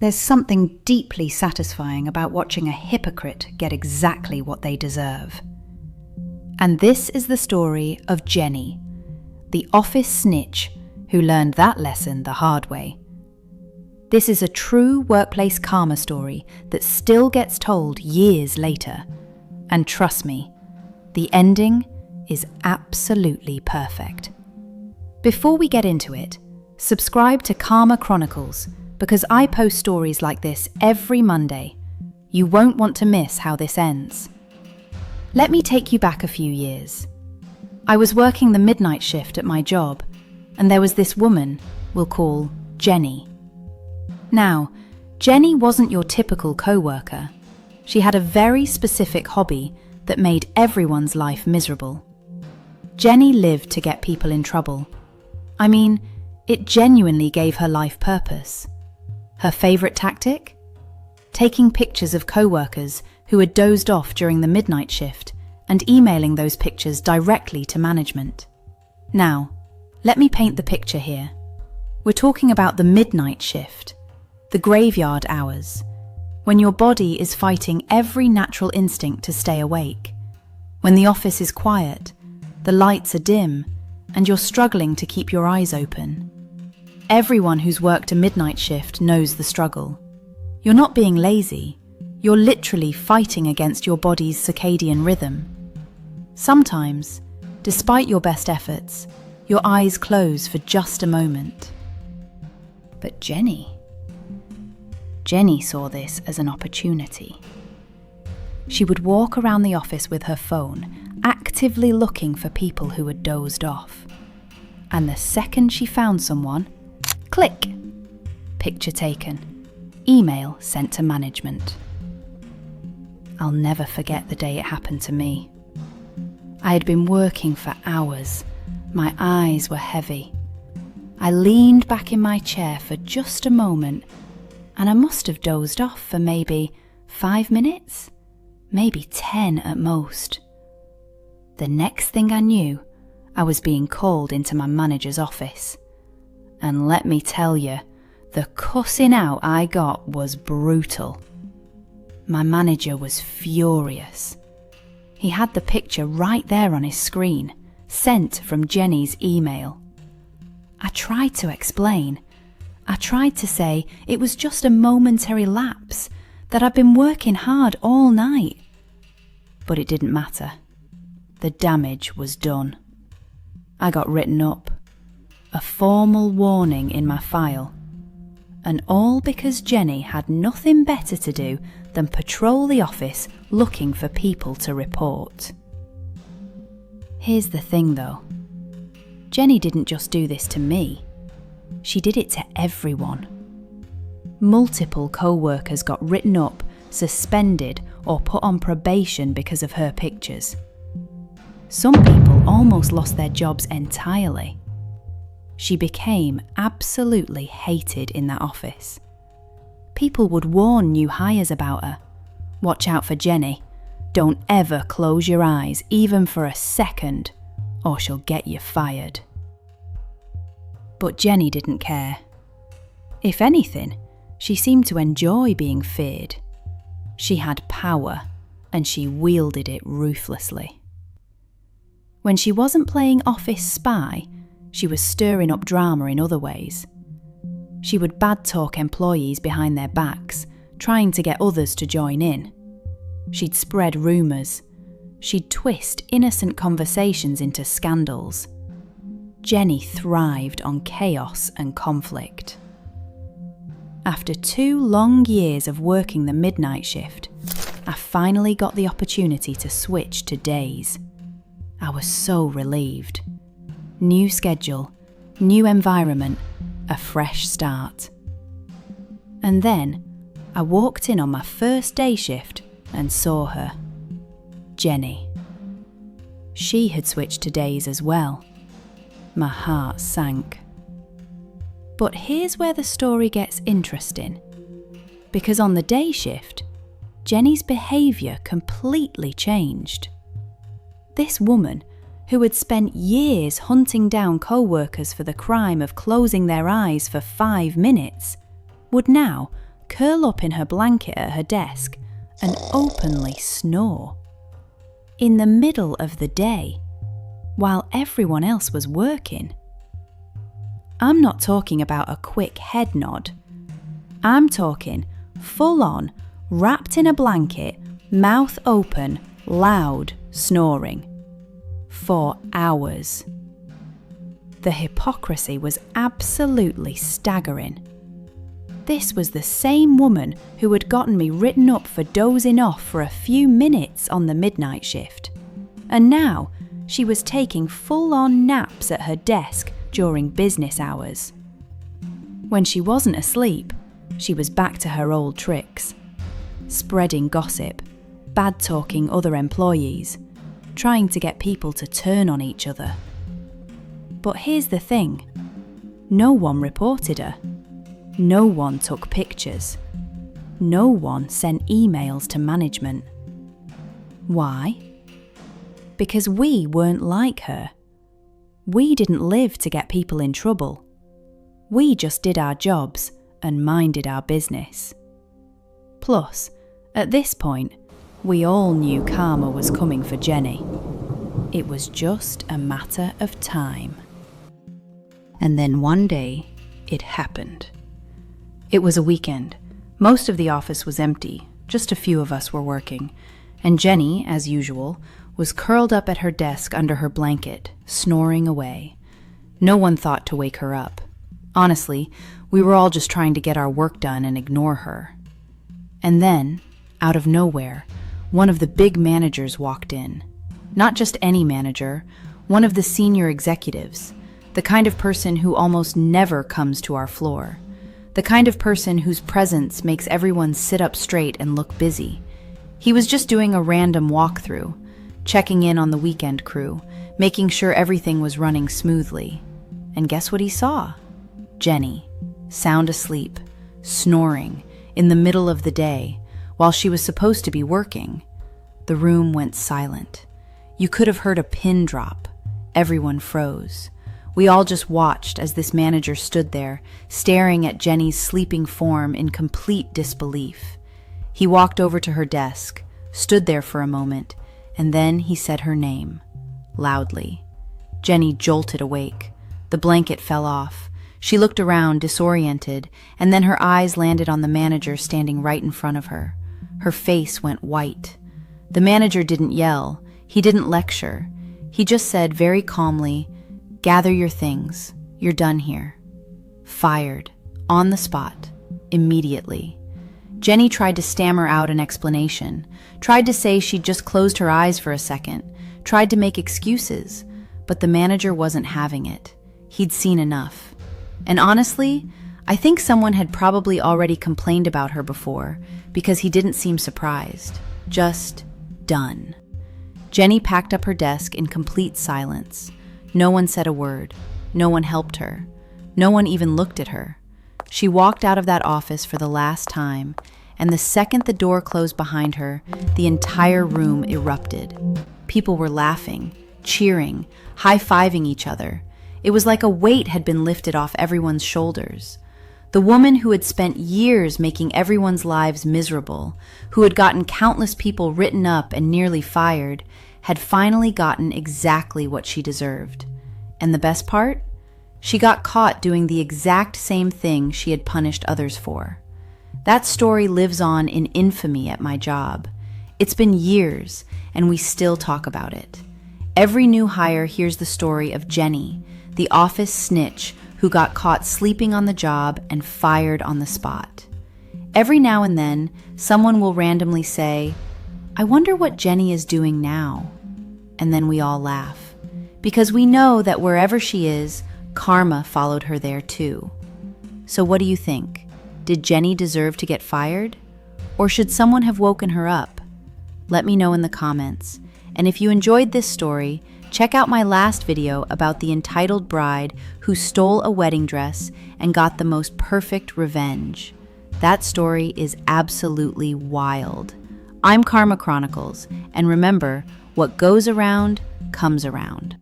There's something deeply satisfying about watching a hypocrite get exactly what they deserve. And this is the story of Jenny, the office snitch who learned that lesson the hard way. This is a true workplace karma story that still gets told years later. And trust me, the ending is absolutely perfect. Before we get into it, subscribe to Karma Chronicles because I post stories like this every Monday. You won't want to miss how this ends. Let me take you back a few years. I was working the midnight shift at my job, and there was this woman we'll call Jenny. Now, Jenny wasn't your typical coworker. She had a very specific hobby that made everyone's life miserable. Jenny lived to get people in trouble. I mean, it genuinely gave her life purpose. Her favourite tactic? Taking pictures of coworkers who had dozed off during the midnight shift and emailing those pictures directly to management. Now, let me paint the picture here. We're talking about the midnight shift, the graveyard hours, when your body is fighting every natural instinct to stay awake, when the office is quiet, the lights are dim, and you're struggling to keep your eyes open. Everyone who's worked a midnight shift knows the struggle. You're not being lazy, you're literally fighting against your body's circadian rhythm. Sometimes, despite your best efforts, your eyes close for just a moment. But Jenny saw this as an opportunity. She would walk around the office with her phone, actively looking for people who had dozed off. And the second she found someone, click! Picture taken. Email sent to management. I'll never forget the day it happened to me. I had been working for hours. My eyes were heavy. I leaned back in my chair for just a moment, and I must have dozed off for maybe 5 minutes, maybe 10 at most. The next thing I knew, I was being called into my manager's office. And let me tell you, the cussing out I got was brutal. My manager was furious. He had the picture right there on his screen, sent from Jenny's email. I tried to explain. I tried to say it was just a momentary lapse, that I'd been working hard all night. But it didn't matter. The damage was done. I got written up. A formal warning in my file. And all because Jenny had nothing better to do than patrol the office looking for people to report. Here's the thing though. Jenny didn't just do this to me. She did it to everyone. Multiple co-workers got written up, suspended, or put on probation because of her pictures. Some people almost lost their jobs entirely. She became absolutely hated in that office. People would warn new hires about her. Watch out for Jenny. Don't ever close your eyes, even for a second, or she'll get you fired. But Jenny didn't care. If anything, she seemed to enjoy being feared. She had power, and she wielded it ruthlessly. When she wasn't playing office spy, she was stirring up drama in other ways. She would bad-talk employees behind their backs, trying to get others to join in. She'd spread rumours. She'd twist innocent conversations into scandals. Jenny thrived on chaos and conflict. After 2 long years of working the midnight shift, I finally got the opportunity to switch to days. I was so relieved. New schedule, new environment, a fresh start. And then I walked in on my first day shift and saw her, Jenny. She had switched to days as well. My heart sank. But here's where the story gets interesting. Because on the day shift, Jenny's behaviour completely changed. This woman, who had spent years hunting down co-workers for the crime of closing their eyes for 5 minutes, would now curl up in her blanket at her desk and openly snore. In the middle of the day, while everyone else was working. I'm not talking about a quick head nod. I'm talking full on, wrapped in a blanket, mouth open, loud snoring. For hours. The hypocrisy was absolutely staggering. This was the same woman who had gotten me written up for dozing off for a few minutes on the midnight shift. And now she was taking full-on naps at her desk during business hours. When she wasn't asleep, she was back to her old tricks. Spreading gossip, bad-talking other employees, trying to get people to turn on each other. But here's the thing. No one reported her. No one took pictures. No one sent emails to management. Why? Because we weren't like her. We didn't live to get people in trouble. We just did our jobs and minded our business. Plus, at this point, we all knew karma was coming for Jenny. It was just a matter of time. And then one day, it happened. It was a weekend. Most of the office was empty. Just a few of us were working. And Jenny, as usual, was curled up at her desk under her blanket, snoring away. No one thought to wake her up. Honestly, we were all just trying to get our work done and ignore her. And then, out of nowhere, one of the big managers walked in. Not just any manager, one of the senior executives, the kind of person who almost never comes to our floor, the kind of person whose presence makes everyone sit up straight and look busy. He was just doing a random walkthrough, checking in on the weekend crew, making sure everything was running smoothly. And guess what he saw? Jenny, sound asleep, snoring, in the middle of the day, while she was supposed to be working. The room went silent. You could have heard a pin drop. Everyone froze. We all just watched as this manager stood there, staring at Jenny's sleeping form in complete disbelief. He walked over to her desk, stood there for a moment, and then he said her name, loudly. Jenny jolted awake. The blanket fell off. She looked around, disoriented, and then her eyes landed on the manager standing right in front of her. Her face went white. The manager didn't yell. He didn't lecture. He just said very calmly, "Gather your things. You're done here." Fired. On the spot. Immediately. Jenny tried to stammer out an explanation, tried to say she'd just closed her eyes for a second, tried to make excuses, but the manager wasn't having it. He'd seen enough. And honestly, I think someone had probably already complained about her before, because he didn't seem surprised. Just done. Jenny packed up her desk in complete silence. No one said a word. No one helped her. No one even looked at her. She walked out of that office for the last time, and the second the door closed behind her, the entire room erupted. People were laughing, cheering, high-fiving each other. It was like a weight had been lifted off everyone's shoulders. The woman who had spent years making everyone's lives miserable, who had gotten countless people written up and nearly fired, had finally gotten exactly what she deserved. And the best part? She got caught doing the exact same thing she had punished others for. That story lives on in infamy at my job. It's been years, and we still talk about it. Every new hire hears the story of Jenny, the office snitch who got caught sleeping on the job and fired on the spot. Every now and then, someone will randomly say, "I wonder what Jenny is doing now." And then we all laugh, because we know that wherever she is, karma followed her there too. So what do you think? Did Jenny deserve to get fired? Or should someone have woken her up? Let me know in the comments. And if you enjoyed this story, check out my last video about the entitled bride who stole a wedding dress and got the most perfect revenge. That story is absolutely wild. I'm Karma Chronicles, and remember, what goes around comes around.